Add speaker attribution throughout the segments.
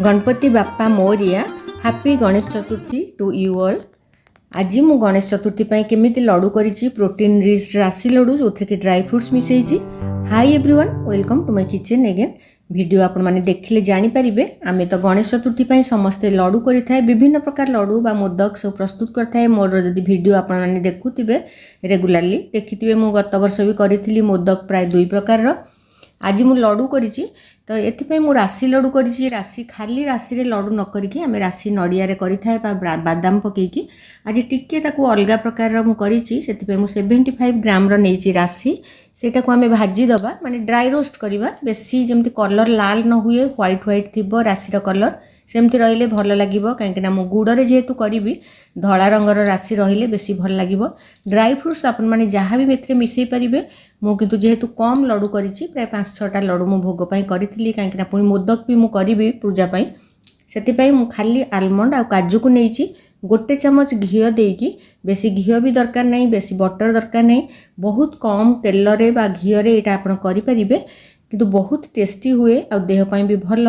Speaker 1: Ganpati Bappa Morya happy Ganesh Chaturthi to you all. आज मु गणेश चतुर्थी पर केमिति लड्डू करिछि प्रोटीन रिच राशि लड्डू जो कि ड्राई फ्रूट्स मिसेइछि। Hi everyone, welcome to my kitchen again. Video आपण माने देखिले जानि परिबे आमे तो गणेश चतुर्थी पर समस्ते लड्डू करिथाय, विभिन्न प्रकार लड्डू बा मोदक सब प्रस्तुत करथाय। मोर जदि वीडियो आपण माने देखुथिबे रेगुलरली देखिथिबे मु गत वर्ष भी करिथिली मोदक प्राय 2 प्रकार रो। आज मु लड्डू करिछि तो एथिपे मु राशि लड्डू करिछि। राशि खाली राशि रे लड्डू न करिकि आमे राशि नडिया रे करिथाय बा बादाम पकेकी। आज टिके ताकू अलगा प्रकार रो मु करिछि। सेथिपे मु 75 ग्राम रो नेछि राशि। सेटा को आमे भाजी दबा माने ड्राई रोस्ट करिबा। बेसी जेमति कलर लाल न हुए, व्हाइट व्हाइट थिबो राशि रो कलर सेमती रहिले भल लागिबो। काहेकि मु गुड़रे जेहेतु करिबी धला रंगर राशि रहिले बेसी भल लागिबो। ड्राई फ्रूट्स आपण माने जहाँ भी मेथरे मिसई परिबे। मु किंतु जेहेतु कम लड्डू करिछि, प्राय 5-6टा लड्डू मु भोग पई करिथिली। काहेकि पुणी मोदक भी मु करिबी पूजा पई। सेति पई मु खाली आलमंड आ काजू को नेछि। गोटे चमच घिओ देकी, बेसी घिओ भी दरकार नहीं, बेसी बटर दरकार नहीं, बहुत कम तेल रे बा घिओ रे एटा आपण करि परिबे। किंतु बहुत टेस्टी हुए आ देह पई भी भल।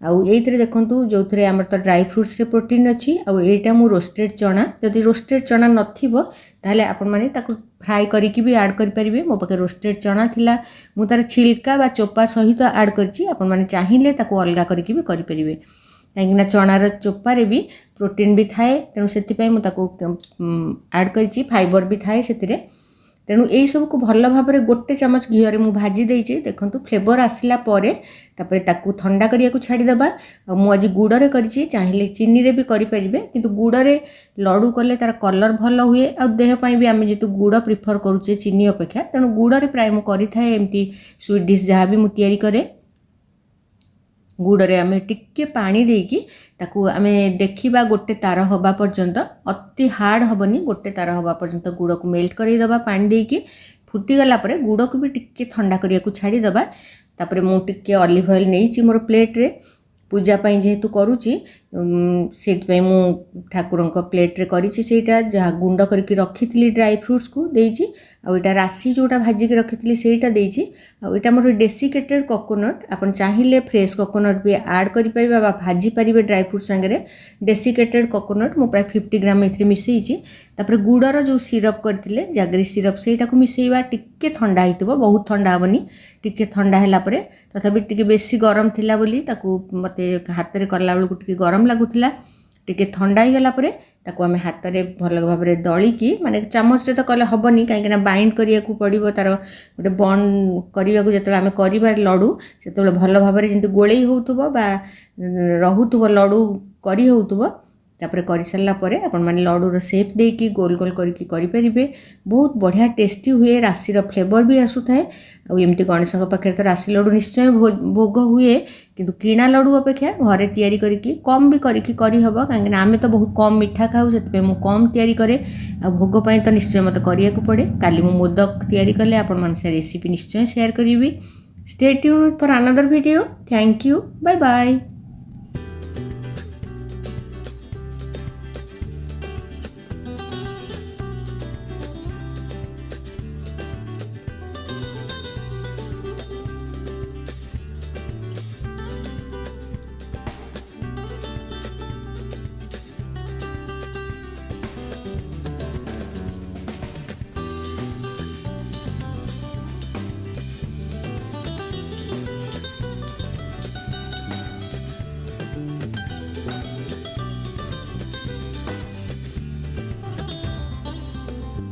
Speaker 1: आउ एइथरे देखंतु जो थरे हमर त ड्राई फ्रूट्स रे प्रोटीन अछि। आउ एटा मु रोस्टेड चना, जदि रोस्टेड चना नथिबो ताले आपण माने ताकू फ्राई करिकि भी ऐड करि परिबे। मो पाखे रोस्टेड चना थिला, मु तार छिलका बा चोपा सहित ऐड करछि। आपण माने चाहिले ताकू अलगा करिकि भी करि परिबे। काहेकि चनार चोपा रे भी प्रोटीन भी थाए, तेणु सेति पई मु ताकू ऐड करछि। फाइबर भी थाए सेतिरे। तेणु यही सब को भल भाव में गोटे चमच घीओ मु भाजी देइछि। देखंतु फ्लेवर आसिला परे तापरे ताकू ठंडा करिया को छाड़ी दबा। मु आज गुड़ रे करिछि, चाहिए चीनी रे भी करि परिबे। किंतु गुड़ रे लड्डू कले तार कलर भल हुए आ देह पई भी आमे जेतु गुड़ प्रिफर करूचे चीनी अपेक्षा। तेणु गुड़ रे प्राय मु करिथाय एमती स्वीट डिश जहाँ भी मु तयारी करे। गुड़ रे आमे टिक्के पानी देकी ताकू आमे देखिबा गोटे तार हवा पर्यंत, अति हार्ड हबनी, गोटे तार हवा पर्यंत गुड़ को मेल्ट करी दबा। पानी देकी फुटी गला परे गुड़ को भी टिक्के ठंडा करिया को छाड़ी दबा। तापरे मु टिक्के ऑलिव ऑयल नेइछि मोर प्लेट रे। पूजा पई जेहेतु करूची सेत पई मु ठाकुरंक प्लेट रे करिछि। सेटा जहा गुंड करके रखिथिली ड्राई फ्रूट्स को देइछि। आ एटा राशि जोटा भाजी के रखिथिली सेटा देइछि। आ एटा मोर डेसिकेटेड कोकोनट, आपण चाहिले फ्रेश कोकोनट भी ऐड करि परिबा बा भाजी परिबे ड्राई फ्रूट संगे। डेसिकेटेड कोकोनट मु प्राय 50 ग्राम एथि मिसेइछि। तापर गुड़र जो सिरप करथिले जागरी सिरप सेटा को मिसेइबा। टिक्के ठंडा हितबो, बहुत ठंडा हबनी। टिक्के ठंडा हैला परे तथापि टिके बेसी गरम थिला बोली ताकू मते हाथ रे करला बेलू टिके गरम लागुथिला। टिके ठंडा ही गला परे ताकू आमे हाथ रे भल भाव रे दळी की, माने चामच रे तो कले हबनी काहेकि ना बाइंड करिया को पड़िबो। तार गोटे बॉन्ड करिया को जतले आमे करिबा लड्डू सेतले भल भाव रे जेंति गोळेई होउथबो बा रहुथबो लड्डू करी होउथबो। तापर करि सरला परे आपण माने लड्डू रो शेप देकी गोल गोल करिकि करि परिबे। बहुत बढ़िया टेस्टी हुए, राशि रो फ्लेवर भी आसु थाए। आ एमती गणेशक पाखे तो राशि लड्डू निश्चय भोग हुए। किंतु किणा लड्डू अपेक्षा घरे तैयारी करिकि कम भी करिकि करि हबो। काहेकि आमे तो बहुत कम मिठा खाऊ, सेतपे मु कम तैयारी करे। आ भोग पई तो निश्चय मते करिया को पड़े। काली मु मोदक तैयारी कले आपण मन से रेसिपी निश्चय शेयर करिवि। Stay tuned for another video. Thank you, bye bye.